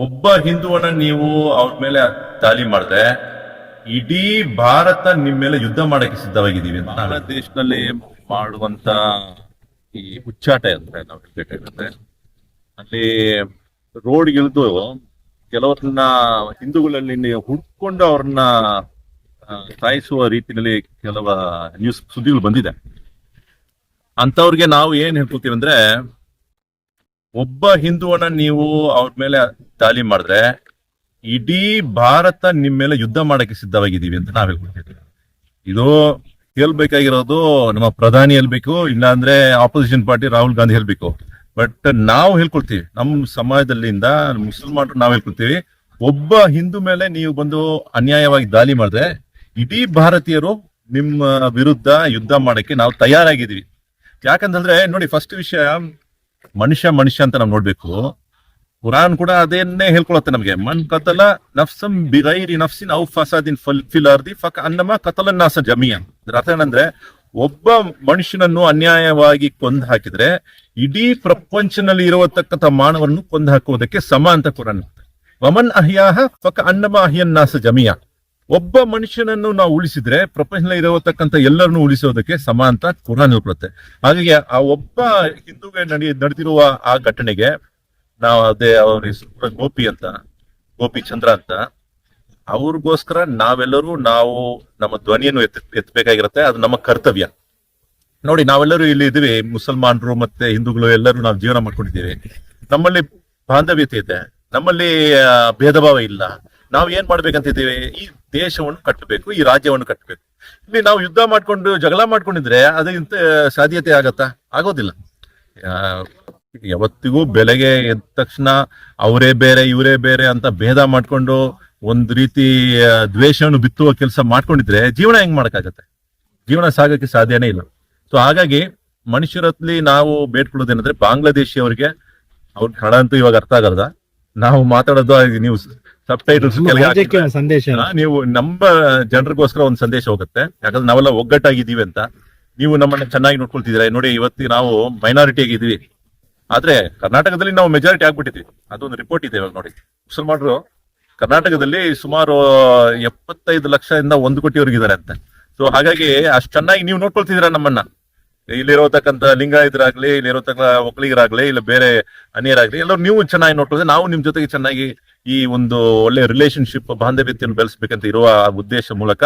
ಒಬ್ಬ ಹಿಂದುವನ್ನ ನೀವು ಅವ್ರ ಮೇಲೆ ದಾಳಿ ಮಾಡಿದ್ರೆ ಇಡೀ ಭಾರತ ನಿಮ್ ಮೇಲೆ ಯುದ್ಧ ಮಾಡಕ್ಕೆ ಸಿದ್ಧವಾಗಿದ್ದೀವಿ ಅಂತ ನಮ್ಮ ದೇಶದಲ್ಲಿ ಮಾಡುವಂತ ಈ ಹುಚ್ಚಾಟ ಅಂದ್ರೆ ನಾವು ಹೇಳ್ಬೇಕಾಗುತ್ತೆ. ಅಲ್ಲಿ ರೋಡ್ ಇಳಿದು ಕೆಲವ್ರನ್ನ ಹಿಂದೂಗಳಲ್ಲಿ ಹುಡ್ಕೊಂಡು ಅವ್ರನ್ನ ಸಾಯಿಸುವ ರೀತಿಯಲ್ಲಿ ಕೆಲವ ನ್ಯೂಸ್ ಸುದ್ದಿಗಳು ಬಂದಿದೆ. ಅಂತವ್ರಿಗೆ ನಾವು ಏನ್ ಹೇಳ್ಕೊತೀವಿ ಅಂದ್ರೆ, ಒಬ್ಬ ಹಿಂದುವನ್ನ ನೀವು ಅವ್ರ ಮೇಲೆ ದಾಳಿ ಮಾಡಿದ್ರೆ ಇಡೀ ಭಾರತ ನಿಮ್ ಮೇಲೆ ಯುದ್ಧ ಮಾಡಕ್ಕೆ ಸಿದ್ಧವಾಗಿದ್ದೀವಿ ಅಂತ ನಾವ್ ಹೇಳ್ಕೊಡ್ತೀವಿ. ಇದು ಹೇಳ್ಬೇಕಾಗಿರೋದು ನಮ್ಮ ಪ್ರಧಾನಿ ಹೇಳ್ಬೇಕು, ಇಲ್ಲ ಅಂದ್ರೆ ಆಪೋಸಿಷನ್ ಪಾರ್ಟಿ ರಾಹುಲ್ ಗಾಂಧಿ ಹೇಳ್ಬೇಕು. ಬಟ್ ನಾವು ಹೇಳ್ಕೊಳ್ತೀವಿ, ನಮ್ಮ ಸಮಾಜದಲ್ಲಿಂದ ಮುಸಲ್ಮಾನರು ನಾವು ಹೇಳ್ಕೊಳ್ತೀವಿ, ಒಬ್ಬ ಹಿಂದೂ ಮೇಲೆ ನೀವು ಬಂದು ಅನ್ಯಾಯವಾಗಿ ದಾಳಿ ಮಾಡಿದ್ರೆ ಇಡೀ ಭಾರತೀಯರು ನಿಮ್ಮ ವಿರುದ್ಧ ಯುದ್ಧ ಮಾಡಕ್ಕೆ ನಾವು ತಯಾರಾಗಿದ್ದೀವಿ. ಯಾಕಂತಂದ್ರೆ ನೋಡಿ, ಫಸ್ಟ್ ವಿಷಯ ಮನುಷ್ಯ ಅಂತ ನಾವು ನೋಡ್ಬೇಕು. ಕುರಾನ್ ಕೂಡ ಅದನ್ನೇ ಹೇಳ್ಕೊಳತ್ತೆ ನಮಗೆ. ಮನ್ ಕತಲ ನಫ್ಸಂ ಬಿಗೈರಿ ನಫ್ಸಿನ್ ಔ ಫಸಾದಿನ್ ಫಿಲ್ ಅರ್ದಿ ಫಕ ಅನ್ನಮ ಕತಲನ್ ನಾಸ ಜಮಿಯಾ. ಅರ್ಥ ಏನಂದ್ರೆ, ಒಬ್ಬ ಮನುಷ್ಯನನ್ನು ಅನ್ಯಾಯವಾಗಿ ಕೊಂದು ಹಾಕಿದ್ರೆ ಇಡೀ ಪ್ರಪಂಚದಲ್ಲಿ ಇರತಕ್ಕಂಥ ಮಾನವರನ್ನು ಕೊಂದು ಹಾಕುವುದಕ್ಕೆ ಸಮ ಅಂತ ಕುರಾನ್. ವಮನ್ ಅಹ್ಯಾಹ ಫಕ ಅನ್ನಮ ಅಹಿಯನ್ ನಾಸ ಜಮಿಯಾ. ಒಬ್ಬ ಮನುಷ್ಯನನ್ನು ನಾವು ಉಳಿಸಿದ್ರೆ ಪ್ರಪಂಚದಲ್ಲಿ ಇರತಕ್ಕಂಥ ಎಲ್ಲರನ್ನು ಉಳಿಸೋದಕ್ಕೆ ಸಮ ಅಂತ ಕುರಾನ್ ಹೇಳ್ಕೊಳುತ್ತೆ. ಹಾಗಾಗಿ ಆ ಒಬ್ಬ ಹಿಂದೂಗೆ ನಡೆದಿರುವ ಆ ಘಟನೆಗೆ ನಾವು ಅದೇ ಅವ್ರ ಹೆಸರು ಗೋಪಿ ಚಂದ್ರ ಅಂತ, ಅವ್ರಿಗೋಸ್ಕರ ನಾವೆಲ್ಲರೂ ನಮ್ಮ ಧ್ವನಿಯನ್ನು ಎತ್ತಬೇಕಾಗಿರುತ್ತೆ. ಅದು ನಮ್ಮ ಕರ್ತವ್ಯ. ನೋಡಿ, ನಾವೆಲ್ಲರೂ ಇಲ್ಲಿ ಇದೀವಿ, ಮುಸಲ್ಮಾನರು ಮತ್ತೆ ಹಿಂದೂಗಳು ಎಲ್ಲರೂ ನಾವು ಜೀವನ ಮಾಡ್ಕೊಂಡಿದ್ದೀವಿ. ನಮ್ಮಲ್ಲಿ ಬಾಂಧವ್ಯತೆ ಇದೆ, ನಮ್ಮಲ್ಲಿ ಭೇದ ಭಾವ ಇಲ್ಲ. ನಾವು ಏನ್ ಮಾಡ್ಬೇಕಂತಿದ್ದೀವಿ, ಈ ದೇಶವನ್ನು ಕಟ್ಟಬೇಕು, ಈ ರಾಜ್ಯವನ್ನು ಕಟ್ಟಬೇಕು. ಇಲ್ಲಿ ನಾವು ಯುದ್ಧ ಮಾಡ್ಕೊಂಡು ಜಗಳ ಮಾಡ್ಕೊಂಡಿದ್ರೆ ಅದಕ್ಕಿಂತ ಸಾಧ್ಯತೆ ಆಗತ್ತಾ? ಆಗೋದಿಲ್ಲ. ಯಾವತ್ತಿಗೂ ಬೆಳಗ್ಗೆ ಎದ್ದ ತಕ್ಷಣ ಅವರೇ ಬೇರೆ ಇವರೇ ಬೇರೆ ಅಂತ ಭೇದ ಮಾಡ್ಕೊಂಡು ಒಂದ್ ರೀತಿ ದ್ವೇಷವನ್ನು ಬಿತ್ತುವ ಕೆಲಸ ಮಾಡ್ಕೊಂಡಿದ್ರೆ ಜೀವನ ಹೆಂಗ್ ಮಾಡಕ್ಕಾಗತ್ತೆ? ಜೀವನ ಸಾಗಕ್ಕೆ ಸಾಧ್ಯನೇ ಇಲ್ಲ. ಸೊ ಹಾಗಾಗಿ ಮನುಷ್ಯರಲ್ಲಿ ನಾವು ಬೇಡ್ಕೊಳ್ಳೋದೇನಂದ್ರೆ, ಬಾಂಗ್ಲಾದೇಶಿಯವರಿಗೆ, ಅವ್ರ ಕನ್ನಡ ಅಂತೂ ಇವಾಗ ಅರ್ಥ ಆಗಲ್ದ, ನಾವು ಮಾತಾಡೋದು ನೀವು ಸಬ್ ಟೈಟಲ್ಸ್ ಸಂದೇಶ, ನೀವು ನಮ್ಮ ಜನರಿಗೋಸ್ಕರ ಒಂದು ಸಂದೇಶ ಹೋಗುತ್ತೆ. ಯಾಕಂದ್ರೆ ನಾವೆಲ್ಲ ಒಗ್ಗಟ್ಟಾಗಿದ್ದೀವಿ ಅಂತ. ನೀವು ನಮ್ಮನ್ನ ಚೆನ್ನಾಗಿ ನೋಡ್ಕೊಳ್ತಿದ್ರೆ ನೋಡಿ, ಇವತ್ತು ನಾವು ಮೈನಾರಿಟಿ ಆಗಿದ್ದೀವಿ, ಆದ್ರೆ ಕರ್ನಾಟಕದಲ್ಲಿ ನಾವು ಮೆಜಾರಿಟಿ ಆಗ್ಬಿಟ್ಟಿದ್ವಿ. ಅದೊಂದು ರಿಪೋರ್ಟ್ ಇದೆ ಇವಾಗ ನೋಡಿ. ಮುಸಲ್ಮಾನರು ಕರ್ನಾಟಕದಲ್ಲಿ ಸುಮಾರು 75 ಲಕ್ಷದಿಂದ 1 ಕೋಟಿವರೆಗಿದ್ದಾರೆ ಅಂತ. ಸೊ ಹಾಗಾಗಿ ಅಷ್ಟು ಚೆನ್ನಾಗಿ ನೀವು ನೋಡ್ಕೊಳ್ತಿದ್ದೀರಾ ನಮ್ಮನ್ನ. ಇಲ್ಲಿರೋತಕ್ಕಂಥ ಲಿಂಗಾಯತರಾಗ್ಲಿ, ಇಲ್ಲಿರೋತಕ್ಕ ಒಕ್ಕಲಿಗರಾಗ್ಲಿ, ಇಲ್ಲ ಬೇರೆ ಅನ್ಯರಾಗ್ಲಿ, ಎಲ್ಲರೂ ನೀವು ಚೆನ್ನಾಗಿ ನೋಡ್ಕೊಳ್ತೀವಿ. ನಾವು ನಿಮ್ ಜೊತೆಗೆ ಚೆನ್ನಾಗಿ ಈ ಒಂದು ಒಳ್ಳೆ ರಿಲೇಶನ್ಶಿಪ್, ಬಾಂಧವ್ಯತೆಯನ್ನು ಬೆಳೆಸಬೇಕಂತ ಇರುವ ಉದ್ದೇಶ ಮೂಲಕ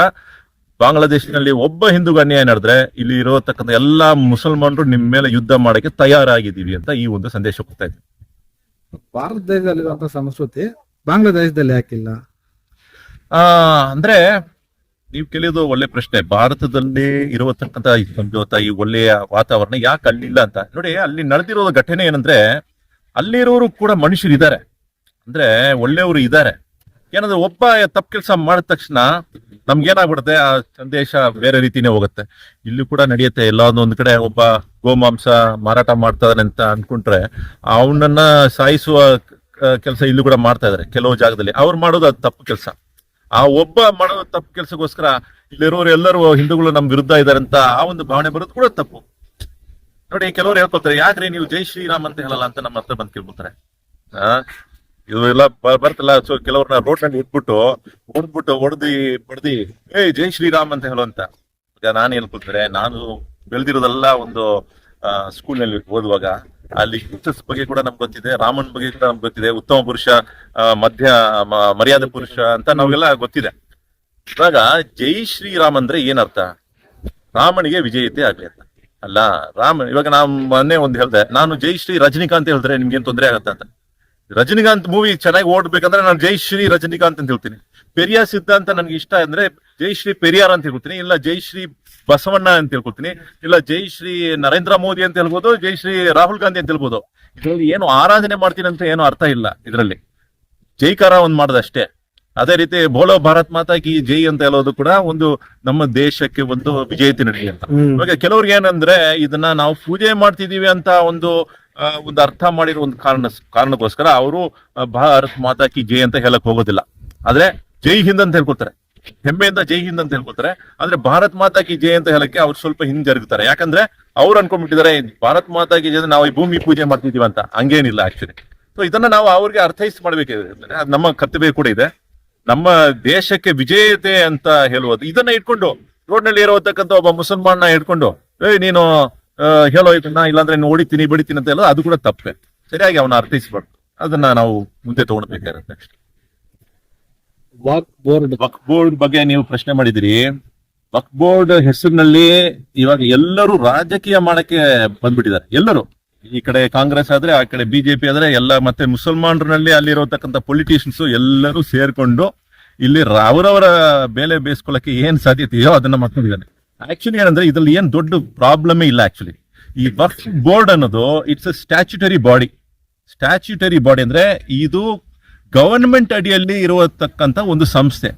ಬಾಂಗ್ಲಾದೇಶದಲ್ಲಿ ಒಬ್ಬ ಹಿಂದೂಗೆ ಅನ್ಯಾಯ ನಡೆದ್ರೆ ಇಲ್ಲಿ ಇರತಕ್ಕಂಥ ಎಲ್ಲಾ ಮುಸಲ್ಮಾನರು ನಿಮ್ ಮೇಲೆ ಯುದ್ಧ ಮಾಡಕ್ಕೆ ತಯಾರಾಗಿದ್ದೀವಿ ಅಂತ ಈ ಒಂದು ಸಂದೇಶ ಕೊಡ್ತಾ ಇದ್ದೀವಿ. ಭಾರತ ದೇಶದಲ್ಲಿರುವಂತಹ ಸಂಸ್ಕೃತಿ ಬಾಂಗ್ಲಾದೇಶದಲ್ಲಿ ಯಾಕಿಲ್ಲ ಅಂದ್ರೆ ನೀವು ಕೇಳಿದ್ದು ಒಳ್ಳೆ ಪ್ರಶ್ನೆ. ಭಾರತದಲ್ಲಿ ಇರತಕ್ಕಂಥ ಈ ಸಂಜೋತ, ಈ ಒಳ್ಳೆಯ ವಾತಾವರಣ ಯಾಕೆ ಅಲ್ಲಿಲ್ಲ ಅಂತ ನೋಡಿ. ಅಲ್ಲಿ ನಡೆದಿರೋ ಘಟನೆ ಏನಂದ್ರೆ, ಅಲ್ಲಿರೋರು ಕೂಡ ಮನುಷ್ಯರು ಇದ್ದಾರೆ, ಅಂದ್ರೆ ಒಳ್ಳೆಯವರು ಇದ್ದಾರೆ. ಏನಂದ್ರೆ ಒಬ್ಬ ತಪ್ಪು ಕೆಲಸ ಮಾಡಿದ ತಕ್ಷಣ ನಮ್ಗೇನಾಗ್ಬಿಡುತ್ತೆ, ಆ ಸಂದೇಶ ಬೇರೆ ರೀತಿನೇ ಹೋಗುತ್ತೆ. ಇಲ್ಲಿ ಕೂಡ ನಡೆಯುತ್ತೆ. ಎಲ್ಲೊಂದ್ ಕಡೆ ಒಬ್ಬ ಗೋಮಾಂಸ ಮಾರಾಟ ಮಾಡ್ತಾನೆ ಅಂತ ಅನ್ಕೊಂಡ್ರೆ ಅವನನ್ನ ಸಾಯಿಸುವ ಕೆಲಸ ಇಲ್ಲೂ ಕೂಡ ಮಾಡ್ತಾ ಇದಾರೆ ಕೆಲವು ಜಾಗದಲ್ಲಿ. ಅವ್ರು ಮಾಡೋದು ಅದು ತಪ್ಪು ಕೆಲಸ. ಆ ಒಬ್ಬ ಮಾಡೋದು ತಪ್ಪು ಕೆಲಸಕ್ಕೋಸ್ಕರ ಇಲ್ಲಿರೋರು ಎಲ್ಲರೂ ಹಿಂದೂಗಳು ನಮ್ ವಿರುದ್ಧ ಇದಾರೆ ಅಂತ ಆ ಒಂದು ಭಾವನೆ ಬರೋದು ಕೂಡ ತಪ್ಪು. ನೋಡಿ, ಕೆಲವರು ಹೇಳ್ಕೊತಾರೆ, ಯಾಕ್ರಿ ನೀವು ಜೈ ಶ್ರೀರಾಮ್ ಅಂತ ಹೇಳಲ್ಲ ಅಂತ ನಮ್ಮ ಹತ್ರ ಬಂದು ಕೇಳ್ಕೊತಾರೆ. ಇದು ಎಲ್ಲ ಬರ್ತಲ್ಲ. ಸೊ ಕೆಲವ್ರನ್ನ ರೋಡ್ ನಲ್ಲಿ ಹೊಡೆದ್ಬಿಟ್ಟು ಬಡ್ದಿ ಜೈ ಶ್ರೀರಾಮ್ ಅಂತ ಹೇಳುವಂತ. ಈಗ ನಾನು ಹೇಳ್ಕೊಳ್ತಾರೆ, ನಾನು ಬೆಳೆದಿರೋದೆಲ್ಲ ಒಂದು ಸ್ಕೂಲ್ ನಲ್ಲಿ ಓದುವಾಗ ಅಲ್ಲಿ ಕ್ರಿಸ್ತಸ್ ಬಗ್ಗೆ ಕೂಡ ನಮ್ಗೆ ಗೊತ್ತಿದೆ, ರಾಮನ್ ಬಗ್ಗೆ ಕೂಡ ನಮ್ಗೆ ಗೊತ್ತಿದೆ, ಉತ್ತಮ ಪುರುಷ, ಮರ್ಯಾದೆ ಪುರುಷ ಅಂತ ನಾವೆಲ್ಲ ಗೊತ್ತಿದೆ. ಇವಾಗ ಜೈ ಶ್ರೀರಾಮ್ ಅಂದ್ರೆ ಏನರ್ಥ? ರಾಮನಿಗೆ ವಿಜಯತೆ ಆಗ್ಲಿ ಅಂತ ಅಲ್ಲ. ಇವಾಗ ನಾವು ಮೊನ್ನೆ ಒಂದು ಹೇಳ್ದೆ, ನಾನು ಜೈ ಶ್ರೀ ರಜನಿಕಾಂತ್ ಹೇಳಿದ್ರೆ ನಿಮ್ಗೇನ್ ತೊಂದರೆ ಆಗತ್ತ ಅಂತ. ರಜನಿಕಾಂತ್ ಮೂವಿ ಚೆನ್ನಾಗಿ ಓಡ್ಬೇಕಂದ್ರೆ ನಾನು ಜೈ ಶ್ರೀ ರಜನಿಕಾಂತ್ ಅಂತ ಹೇಳ್ತೀನಿ. ಪೆರಿಯಾರ್ ಸಿದ್ಧಾಂತ ನನ್ಗೆ ಇಷ್ಟ ಅಂದ್ರೆ ಜೈ ಶ್ರೀ ಪೆರಿಯಾರ್ ಅಂತ ಹೇಳ್ಕೊತೀನಿ, ಇಲ್ಲ ಜೈ ಶ್ರೀ ಬಸವಣ್ಣ ಅಂತ ಹೇಳ್ಕೊತೀನಿ, ಇಲ್ಲ ಜೈ ಶ್ರೀ ನರೇಂದ್ರ ಮೋದಿ ಅಂತ ಹೇಳ್ಬೋದು, ಜೈ ಶ್ರೀ ರಾಹುಲ್ ಗಾಂಧಿ ಅಂತ ಹೇಳ್ಬೋದು. ಇದ್ರಲ್ಲಿ ಏನು ಆರಾಧನೆ ಮಾಡ್ತೀನಿ ಅಂತ ಏನು ಅರ್ಥ ಇಲ್ಲ. ಇದರಲ್ಲಿ ಜೈಕಾರ ಒಂದ್ ಮಾಡೋದಷ್ಟೇ. ಅದೇ ರೀತಿ ಬೋಲೋ ಭಾರತ್ ಮಾತಾ ಕಿ ಜೈ ಅಂತ ಹೇಳೋದು ಕೂಡ ಒಂದು ನಮ್ಮ ದೇಶಕ್ಕೆ ಒಂದು ವಿಜಯತೆ ನಡಿ ಅಂತ. ಇವಾಗ ಕೆಲವ್ರಿಗೆ ಏನಂದ್ರೆ, ಇದನ್ನ ನಾವು ಪೂಜೆ ಮಾಡ್ತಿದೀವಿ ಅಂತ ಒಂದು ಅರ್ಥ ಮಾಡಿರೋ ಒಂದು ಕಾರಣಕ್ಕೋಸ್ಕರ ಅವರು ಭಾರತ್ ಮಾತಾ ಕಿ ಜೈ ಅಂತ ಹೇಳಕ್ ಹೋಗೋದಿಲ್ಲ. ಆದ್ರೆ ಜೈ ಹಿಂದ್ ಅಂತ ಹೇಳ್ಕೊತಾರೆ, ಹೆಮ್ಮೆಯಿಂದ ಜೈ ಹಿಂದ್ ಅಂತ ಹೇಳ್ಕೊತಾರೆ. ಆದ್ರೆ ಭಾರತ್ ಮಾತಾ ಕಿ ಜೈ ಅಂತ ಹೇಳಕ್ಕೆ ಅವ್ರು ಸ್ವಲ್ಪ ಹಿಂಜರುಗುತ್ತಾರೆ. ಯಾಕಂದ್ರೆ ಅವ್ರು ಅನ್ಕೊಂಡ್ಬಿಟ್ಟಿದ್ದಾರೆ ಭಾರತ್ ಮಾತಾ ಕಿ ಜೈ ನಾವು ಈ ಭೂಮಿ ಪೂಜೆ ಮಾಡ್ತಿದೀವಿ ಅಂತ. ಹಂಗೇನಿಲ್ಲ. ಆಕ್ಚುಲಿ ಸೊ ಇದನ್ನ ನಾವು ಅವ್ರಿಗೆ ಅರ್ಥೈಸಿ ಮಾಡ್ಬೇಕಾಗಿದೆ, ಅದು ನಮ್ಮ ಕರ್ತವ್ಯ ಕೂಡ ಇದೆ. ನಮ್ಮ ದೇಶಕ್ಕೆ ವಿಜೇತೆ ಅಂತ ಹೇಳುವುದು ಇದನ್ನ ಇಟ್ಕೊಂಡು ರೋಡ್ನಲ್ಲಿ ಇರತಕ್ಕಂಥ ಒಬ್ಬ ಮುಸಲ್ಮಾನ ಇಟ್ಕೊಂಡು ನೀನು ಹೇಳೋ ಇದನ್ನ ಇಲ್ಲಾಂದ್ರೆ ನೀನು ಹೊಡಿತೀನಿ ಬಡಿತೀನಿ ಅಂತ ಹೇಳೋದು ಅದು ಕೂಡ ತಪ್ಪೆ. ಸರಿಯಾಗಿ ಅವನ ಅರ್ಥೈಸ್ಬಾರ್ದು, ಅದನ್ನ ನಾವು ಮುಂದೆ ತಗೊಳ್ಬೇಕಾಗಿರುತ್ತೆ. ವಕ್ಫ್ ಬೋರ್ಡ್ ಬಗ್ಗೆ ನೀವು ಪ್ರಶ್ನೆ ಮಾಡಿದಿರಿ. ವಕ್ಫ್ ಬೋರ್ಡ್ ಹೆಸರಿನಲ್ಲಿ ಇವಾಗ ಎಲ್ಲರೂ ರಾಜಕೀಯ ಮಾಡಕ್ಕೆ ಬಂದ್ಬಿಟ್ಟಿದ್ದಾರೆ. ಎಲ್ಲರೂ ಈ ಕಡೆ ಕಾಂಗ್ರೆಸ್ ಆದ್ರೆ, ಆ ಕಡೆ ಬಿಜೆಪಿ ಆದ್ರೆ, ಎಲ್ಲ ಮತ್ತೆ ಮುಸಲ್ಮಾನರಲ್ಲಿ ಅಲ್ಲಿರತಕ್ಕಂಥ ಪೊಲಿಟಿಷಿಯನ್ಸ್ ಎಲ್ಲರೂ ಸೇರ್ಕೊಂಡು ಇಲ್ಲಿ ಅವರವರ ಬೇಲೆ ಬೇಯಿಸ್ಕೊಳ್ಳಕ್ಕೆ ಏನ್ ಸಾಧ್ಯತೆಯೋ ಅದನ್ನ ಮಾಡ್ಕೊಂಡಿದ್ದಾನೆ. ಆಕ್ಚುಲಿ ಏನಂದ್ರೆ ಇದ್ರಲ್ಲಿ ಏನ್ ದೊಡ್ಡ ಪ್ರಾಬ್ಲಮೇ ಇಲ್ಲ. ಆಕ್ಚುಲಿ ಈ ವಕ್ಫ್ ಬೋರ್ಡ್ ಅನ್ನೋದು it's a statutory body. Statutory body ಅಂದ್ರೆ ಇದು ಗವರ್ನಮೆಂಟ್ ಅಡಿಯಲ್ಲಿ ಇರತಕ್ಕಂತ ಒಂದು ಸಂಸ್ಥೆ.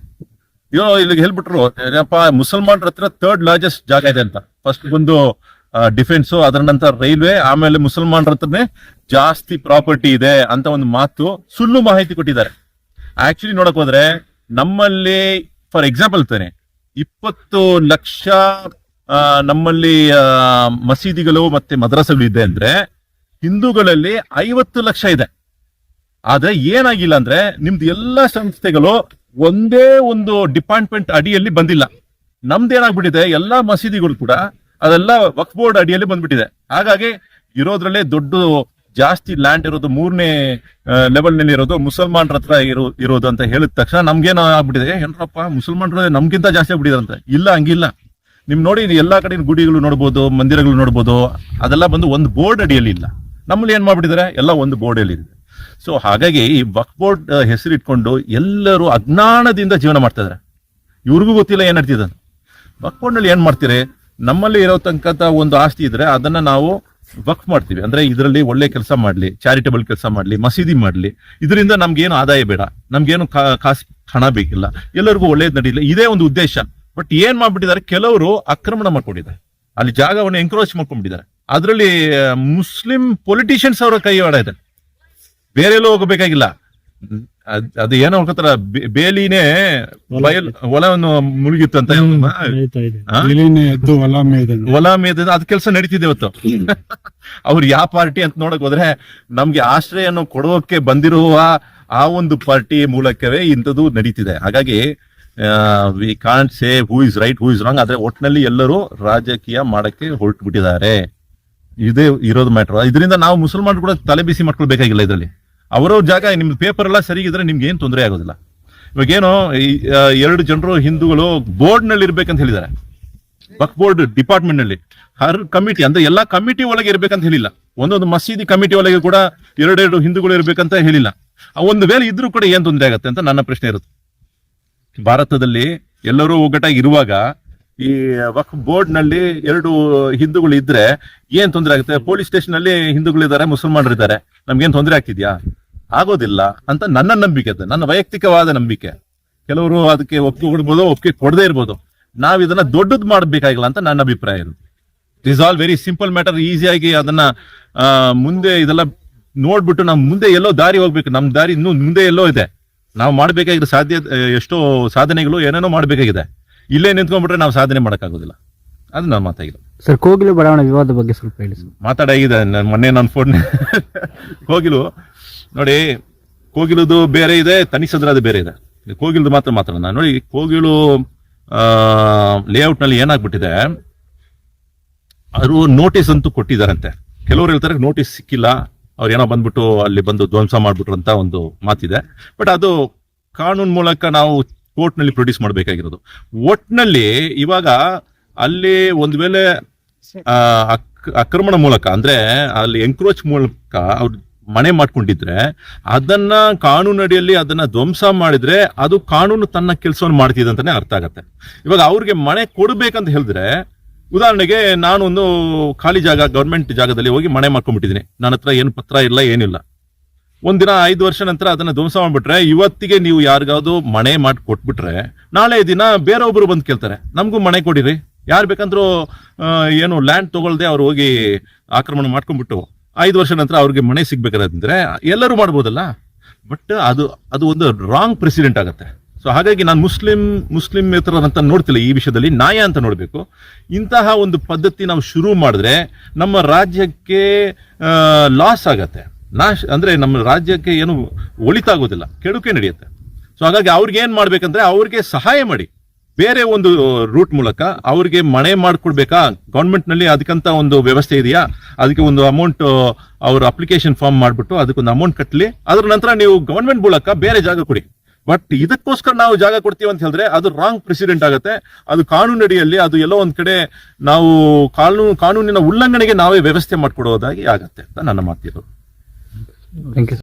ಇಲ್ಲಿಗೆ ಹೇಳ್ಬಿಟ್ರು ಏನಪ್ಪಾ, ಮುಸಲ್ಮಾನರ ಹತ್ರ 3rd ಲಾರ್ಜೆಸ್ಟ್ ಜಾಗ ಇದೆ ಅಂತ. ಫಸ್ಟ್ ಒಂದು ಡಿಫೆನ್ಸ್, ಅದರ ನಂತರ ರೈಲ್ವೆ, ಆಮೇಲೆ ಮುಸಲ್ಮಾನರ ಹತ್ರನೇ ಜಾಸ್ತಿ ಪ್ರಾಪರ್ಟಿ ಇದೆ ಅಂತ ಒಂದು ಮಾತು ಸುಳ್ಳು ಮಾಹಿತಿ ಕೊಟ್ಟಿದ್ದಾರೆ. ಆಕ್ಚುಲಿ ನೋಡಕ್ ಹೋದ್ರೆ ನಮ್ಮಲ್ಲಿ ಫಾರ್ ಎಕ್ಸಾಂಪಲ್ ತಾನೆ 20 ಲಕ್ಷ ನಮ್ಮಲ್ಲಿ ಮಸೀದಿಗಳು ಮತ್ತೆ ಮದ್ರಸಗಳು ಇದೆ ಅಂದ್ರೆ ಹಿಂದೂಗಳಲ್ಲಿ 50 ಲಕ್ಷ ಇದೆ. ಆದ್ರೆ ಏನಾಗಿಲ್ಲ ಅಂದ್ರೆ ನಿಮ್ದು ಎಲ್ಲಾ ಸಂಸ್ಥೆಗಳು ಒಂದೇ ಒಂದು ಡಿಪಾರ್ಟ್ಮೆಂಟ್ ಅಡಿಯಲ್ಲಿ ಬಂದಿಲ್ಲ. ನಮ್ದೇನಾಗ್ಬಿಟ್ಟಿದೆ, ಎಲ್ಲಾ ಮಸೀದಿಗಳು ಕೂಡ ಅದೆಲ್ಲ ವಕ್ಫ್ ಬೋರ್ಡ್ ಅಡಿಯಲ್ಲಿ ಬಂದ್ಬಿಟ್ಟಿದೆ. ಹಾಗಾಗಿ ಇರೋದ್ರಲ್ಲೇ ದೊಡ್ಡ ಜಾಸ್ತಿ ಲ್ಯಾಂಡ್ ಇರೋದು 3ನೇ ಲೆವೆಲ್ ನಲ್ಲಿ ಇರೋದು ಮುಸಲ್ಮಾನರ ಹತ್ರ ಇರೋದು ಅಂತ ಹೇಳಿದ ತಕ್ಷಣ ನಮ್ಗೇನೋ ಆಗ್ಬಿಟ್ಟಿದೆ, ಏನಪ್ಪ ಮುಸಲ್ಮಾನರು ನಮ್ಗಿಂತ ಜಾಸ್ತಿ ಆಗ್ಬಿಟ್ಟಿದೆ ಅಂತ. ಇಲ್ಲ, ಹಂಗಿಲ್ಲ. ನಿಮ್ ನೋಡಿ ಎಲ್ಲಾ ಕಡೆ ಗುಡಿಗಳು ನೋಡ್ಬೋದು, ಮಂದಿರಗಳು ನೋಡ್ಬೋದು, ಅದೆಲ್ಲ ಬಂದು ಒಂದು ಬೋರ್ಡ್ ಅಡಿಯಲ್ಲಿ ಇಲ್ಲ. ನಮ್ಮಲ್ಲಿ ಏನ್ ಮಾಡ್ಬಿಟ್ಟಿದ್ದಾರೆ, ಎಲ್ಲ ಒಂದು ಬೋರ್ಡ್ ಅಲ್ಲಿ ಇದೆ. ಸೊ ಹಾಗಾಗಿ ಈ ವಕ್ಫ್ ಬೋರ್ಡ್ ಹೆಸರಿಟ್ಕೊಂಡು ಎಲ್ಲರೂ ಅಜ್ಞಾನದಿಂದ ಜೀವನ ಮಾಡ್ತಾ ಇದಾರೆ. ಇವ್ರಿಗೂ ಗೊತ್ತಿಲ್ಲ ಏನ್ ನಡ್ತಿದೆ. ವಕ್ಫ್ ಬೋರ್ಡ್ ನಲ್ಲಿ ಏನ್ ಮಾಡ್ತೀರಿ, ನಮ್ಮಲ್ಲಿ ಇರೋತಕ್ಕಂತ ಒಂದು ಆಸ್ತಿ ಇದ್ರೆ ಅದನ್ನ ನಾವು ವಕ್ಫ್ ಮಾಡ್ತೀವಿ. ಅಂದ್ರೆ ಇದರಲ್ಲಿ ಒಳ್ಳೆ ಕೆಲಸ ಮಾಡ್ಲಿ, ಚಾರಿಟಬಲ್ ಕೆಲಸ ಮಾಡ್ಲಿ, ಮಸೀದಿ ಮಾಡ್ಲಿ, ಇದರಿಂದ ನಮ್ಗೇನು ಆದಾಯ ಬೇಡ, ನಮ್ಗೇನು ಕಾಸು ಹಣ ಬೇಕಿಲ್ಲ, ಎಲ್ಲರಿಗೂ ಒಳ್ಳೇದ್ ನಡೀಲಿ, ಇದೇ ಒಂದು ಉದ್ದೇಶ. ಬಟ್ ಏನ್ ಮಾಡ್ಬಿಟ್ಟಿದ್ದಾರೆ, ಕೆಲವರು ಆಕ್ರಮಣ ಮಾಡ್ಕೊಂಡಿದ್ದಾರೆ, ಅಲ್ಲಿ ಜಾಗವನ್ನು ಎಂಕ್ರೋಚ್ ಮಾಡ್ಕೊಂಡ್ಬಿಟ್ಟಿದ್ದಾರೆ. ಅದರಲ್ಲಿ ಮುಸ್ಲಿಂ ಪೊಲಿಟಿಷಿಯನ್ಸ್ ಅವರ ಕೈವಾಡ ಇದೆ, ಬೇರೆ ಎಲ್ಲೋ ಹೋಗಬೇಕಾಗಿಲ್ಲ. ಅದು ಏನೋ ಹೇಳ್ತಾರ, ಬೇಲಿನೇ ಹೊಲವನ್ನು ಮುಳುಗಿತ್ತು ಅಂತ, ಹೊಲ ಮೇದ ಅದ್ ಕೆಲಸ ನಡೀತಿದೆ ಇವತ್ತು. ಅವ್ರು ಯಾವ ಪಾರ್ಟಿ ಅಂತ ನೋಡಕ್ ಹೋದ್ರೆ ನಮ್ಗೆ ಆಶ್ರಯವನ್ನು ಕೊಡೋಕೆ ಬಂದಿರುವ ಆ ಒಂದು ಪಾರ್ಟಿ ಮೂಲಕವೇ ಇಂಥದ್ದು ನಡೀತಿದೆ. ಹಾಗಾಗಿ we can't say who is right, who is wrong. ಆದ್ರೆ ಒಟ್ಟಿನಲ್ಲಿ ಎಲ್ಲರೂ ರಾಜಕೀಯ ಮಾಡಕ್ಕೆ ಹೊರಟು ಬಿಟ್ಟಿದ್ದಾರೆ. ಇದೇ ಇರೋದು ಮ್ಯಾಟರ್. ಇದರಿಂದ ನಾವು ಮುಸಲ್ಮಾನರು ಕೂಡ ತಲೆ ಬಿಸಿ ಮಾಡ್ಕೊಳ್ಬೇಕಾಗಿಲ್ಲ. ಇದರಲ್ಲಿ ಅವರವ್ರ ಜಾಗ, ನಿಮ್ದು ಪೇಪರ್ ಎಲ್ಲ ಸರಿಗಿದ್ರೆ ನಿಮ್ಗೆ ಏನ್ ತೊಂದರೆ ಆಗೋದಿಲ್ಲ. ಇವಾಗೇನೋ 2 ಜನರು ಹಿಂದೂಗಳು ಬೋರ್ಡ್ ನಲ್ಲಿ ಇರ್ಬೇಕಂತ ಹೇಳಿದ್ದಾರೆ, ವಕ್ಫ್ ಬೋರ್ಡ್ ಡಿಪಾರ್ಟ್ಮೆಂಟ್ ನಲ್ಲಿ. ಹರ್ ಕಮಿಟಿ ಅಂದ್ರೆ ಎಲ್ಲಾ ಕಮಿಟಿ ಒಳಗೆ ಇರ್ಬೇಕಂತ ಹೇಳಿಲ್ಲ. ಒಂದೊಂದು ಮಸೀದಿ ಕಮಿಟಿ ಒಳಗೆ ಕೂಡ 2 ಹಿಂದೂಗಳು ಇರ್ಬೇಕಂತ ಹೇಳಿಲ್ಲ. ಒಂದು ವೇಳೆ ಇದ್ರೂ ಕೂಡ ಏನ್ ತೊಂದರೆ ಆಗತ್ತೆ ಅಂತ ನನ್ನ ಪ್ರಶ್ನೆ ಇರುತ್ತೆ. ಭಾರತದಲ್ಲಿ ಎಲ್ಲರೂ ಒಗ್ಗಟ್ಟಾಗಿ ಇರುವಾಗ ಈ ವಕ್ಫ್ ಬೋರ್ಡ್ ನಲ್ಲಿ 2 ಹಿಂದೂಗಳು ಇದ್ರೆ ಏನ್ ತೊಂದರೆ ಆಗುತ್ತೆ? ಪೊಲೀಸ್ ಸ್ಟೇಷನ್ ಅಲ್ಲಿ ಹಿಂದೂಗಳಿದ್ದಾರೆ, ಮುಸಲ್ಮಾನರು ಇದ್ದಾರೆ, ನಮ್ಗೇನ್ ತೊಂದರೆ ಆಗ್ತಿದ್ಯಾ? ಆಗೋದಿಲ್ಲ ಅಂತ ನನ್ನ ನಂಬಿಕೆ, ನನ್ನ ವೈಯಕ್ತಿಕವಾದ ನಂಬಿಕೆ. ಕೆಲವರು ಅದಕ್ಕೆ ಒಪ್ಪಿಗೆ ಕೊಡ್ಬೋದು, ಒಪ್ಪಿಗೆ ಕೊಡದೇ ಇರ್ಬೋದು. ನಾವ್ ಇದನ್ನ ದೊಡ್ಡದ್ ಮಾಡ್ಬೇಕಾಗಿಲ್ಲ ಅಂತ ನನ್ನ ಅಭಿಪ್ರಾಯ ಇರುತ್ತೆ. It is all very simple matter. ಈಸಿಯಾಗಿ ಅದನ್ನ ಮುಂದೆ ಇದೆಲ್ಲ ನೋಡ್ಬಿಟ್ಟು ನಾವು ಮುಂದೆ ಎಲ್ಲೋ ದಾರಿ ಹೋಗ್ಬೇಕು. ನಮ್ ದಾರಿ ಇನ್ನು ಮುಂದೆ ಎಲ್ಲೋ ಇದೆ. ನಾವು ಮಾಡ್ಬೇಕಾಗಿರೋ ಎಷ್ಟೋ ಸಾಧನೆಗಳು ಏನೇನೋ ಮಾಡ್ಬೇಕಾಗಿದೆ. ಇಲ್ಲೇ ನಿಂತ್ಕೊಂಡ್ಬಿಟ್ರೆ ನಾವು ಸಾಧನೆ ಮಾಡಕ್ಕಾಗೋದಿಲ್ಲ. ಅದು ನಾನು ಮಾತಾಗಿಲ್ಲ ಸರ್. ಕೋಗಿಲು ಬಡಾವಣೆ ವಿವಾದ ಬಗ್ಗೆ ಸ್ವಲ್ಪ ಹೇಳಿ ಸರ್. ಮಾತಾಡಾಗಿದೆ ಮೊನ್ನೆ ನಾನು ಫೋನ್. ಕೋಗಿಲು ನೋಡಿ, ಕೋಗಿಲುದು ಬೇರೆ ಇದೆ, ತನಿಸದ್ರದ್ದು ಬೇರೆ ಇದೆ. ಕೋಗಿಲುದು ಮಾತಾಡೋಣ ನೋಡಿ. ಕೋಗಿಲು ಲೇಔಟ್ ನಲ್ಲಿ ಏನಾಗ್ಬಿಟ್ಟಿದೆ, ಅವರು ನೋಟಿಸ್ ಅಂತೂ ಕೊಟ್ಟಿದಾರಂತೆ. ಕೆಲವರು ಹೇಳ್ತಾರೆ ನೋಟಿಸ್ ಸಿಕ್ಕಿಲ್ಲ, ಅವ್ರು ಏನೋ ಬಂದ್ಬಿಟ್ಟು ಅಲ್ಲಿ ಬಂದು ಧ್ವಂಸ ಮಾಡ್ಬಿಟ್ರು ಅಂತ ಒಂದು ಮಾತಿದೆ. ಬಟ್ ಅದು ಕಾನೂನು ಮೂಲಕ ನಾವು ಕೋರ್ಟ್ ನಲ್ಲಿ ಪ್ರೊಡ್ಯೂಸ್ ಮಾಡಬೇಕಾಗಿರೋದು. ಒಟ್ನಲ್ಲಿ ಇವಾಗ ಅಲ್ಲಿ ಒಂದು ವೇಳೆ ಆಕ್ರಮಣ ಮೂಲಕ ಅಂದ್ರೆ ಅಲ್ಲಿ ಎಂಕ್ರೋಚ್ ಮೂಲಕ ಅವ್ರು ಮನೆ ಮಾಡ್ಕೊಂಡಿದ್ರೆ ಅದನ್ನ ಕಾನೂನು ಅಡಿಯಲ್ಲಿ ಅದನ್ನ ಧ್ವಂಸ ಮಾಡಿದ್ರೆ ಅದು ಕಾನೂನು ತನ್ನ ಕೆಲಸವನ್ನು ಮಾಡ್ತಿದೆ ಅಂತಾನೆ ಅರ್ಥ ಆಗತ್ತೆ. ಇವಾಗ ಅವ್ರಿಗೆ ಮನೆ ಕೊಡ್ಬೇಕಂತ ಹೇಳಿದ್ರೆ, ಉದಾಹರಣೆಗೆ ನಾನು ಒಂದು ಖಾಲಿ ಜಾಗ, ಗವರ್ಮೆಂಟ್ ಜಾಗದಲ್ಲಿ ಹೋಗಿ ಮನೆ ಮಾಡ್ಕೊಂಡ್ಬಿಟ್ಟಿದ್ದೀನಿ. ನನ್ನ ಹತ್ರ ಏನು ಪತ್ರ ಇಲ್ಲ, ಏನಿಲ್ಲ. ಒಂದಿನ 5 ವರ್ಷ ನಂತರ ಅದನ್ನ ಧ್ವಂಸ ಮಾಡ್ಬಿಟ್ರೆ, ಇವತ್ತಿಗೆ ನೀವು ಯಾರಿಗಾದ್ರು ಮನೆ ಮಾಡಿ ಕೊಟ್ಬಿಟ್ರೆ ನಾಳೆ ದಿನ ಬೇರೆ ಒಬ್ರು ಬಂದು ಕೇಳ್ತಾರೆ, ನಮಗೂ ಮನೆ ಕೊಡಿರಿ. ಯಾರು ಬೇಕಂದ್ರೂ ಏನು ಲ್ಯಾಂಡ್ ತಗೊಳ್ದೆ ಅವ್ರು ಹೋಗಿ ಆಕ್ರಮಣ ಮಾಡ್ಕೊಂಡ್ಬಿಟ್ಟು 5 ವರ್ಷ ನಂತರ ಅವ್ರಿಗೆ ಮನೆ ಸಿಗ್ಬೇಕಾದ್ರೆ ಎಲ್ಲರೂ ಮಾಡ್ಬೋದಲ್ಲ. ಬಟ್ ಅದು ಒಂದು ರಾಂಗ್ ಪ್ರೆಸಿಡೆಂಟ್ ಆಗತ್ತೆ. ಸೊ ಹಾಗಾಗಿ ನಾನು ಮುಸ್ಲಿಂ ಅಂತ ನೋಡ್ತಿಲ್ಲ, ಈ ವಿಷಯದಲ್ಲಿ ನ್ಯಾಯ ಅಂತ ನೋಡ್ಬೇಕು. ಇಂತಹ ಒಂದು ಪದ್ಧತಿ ನಾವು ಶುರು ಮಾಡಿದ್ರೆ ನಮ್ಮ ರಾಜ್ಯಕ್ಕೆ ಲಾಸ್ ಆಗತ್ತೆ. ಅಂದ್ರೆ ನಮ್ಮ ರಾಜ್ಯಕ್ಕೆ ಏನು ಒಳಿತಾಗೋದಿಲ್ಲ, ಕೆಡುಕೆ ನಡೆಯುತ್ತೆ. ಸೊ ಹಾಗಾಗಿ ಅವ್ರಿಗೆ ಏನ್ ಮಾಡ್ಬೇಕಂದ್ರೆ ಅವ್ರಿಗೆ ಸಹಾಯ ಮಾಡಿ, ಬೇರೆ ಒಂದು ರೂಟ್ ಮೂಲಕ ಅವ್ರಿಗೆ ಮನೆ ಮಾಡ್ಕೊಡ್ಬೇಕಾ, ಗೌರ್ಮೆಂಟ್ ನಲ್ಲಿ ಅದಕ್ಕಂತ ಒಂದು ವ್ಯವಸ್ಥೆ ಇದೆಯಾ, ಅದಕ್ಕೆ ಒಂದು ಅಮೌಂಟ್ ಅವ್ರ ಅಪ್ಲಿಕೇಶನ್ ಫಾರ್ಮ್ ಮಾಡ್ಬಿಟ್ಟು ಅದಕ್ಕೊಂದು ಅಮೌಂಟ್ ಕಟ್ಟಲಿ, ಅದ್ರ ನಂತರ ನೀವು ಗವರ್ಮೆಂಟ್ ಮೂಲಕ ಬೇರೆ ಜಾಗ ಕೊಡಿ. ಬಟ್ ಇದಕ್ಕೋಸ್ಕರ ನಾವು ಜಾಗ ಕೊಡ್ತೀವಿ ಅಂತ ಹೇಳಿದ್ರೆ ಅದು ರಾಂಗ್ ಪ್ರೆಸಿಡೆಂಟ್ ಆಗುತ್ತೆ. ಅದು ಕಾನೂನಡಿಯಲ್ಲಿ ಅದು ಎಲ್ಲೋ ಒಂದ್ ಕಡೆ ನಾವು ಕಾನೂನಿನ ಉಲ್ಲಂಘನೆಗೆ ನಾವೇ ವ್ಯವಸ್ಥೆ ಮಾಡ್ಕೊಡೋದಾಗಿ ಆಗತ್ತೆ ಅಂತ ನನ್ನ ಮಾತಿರೋದು. Thank you.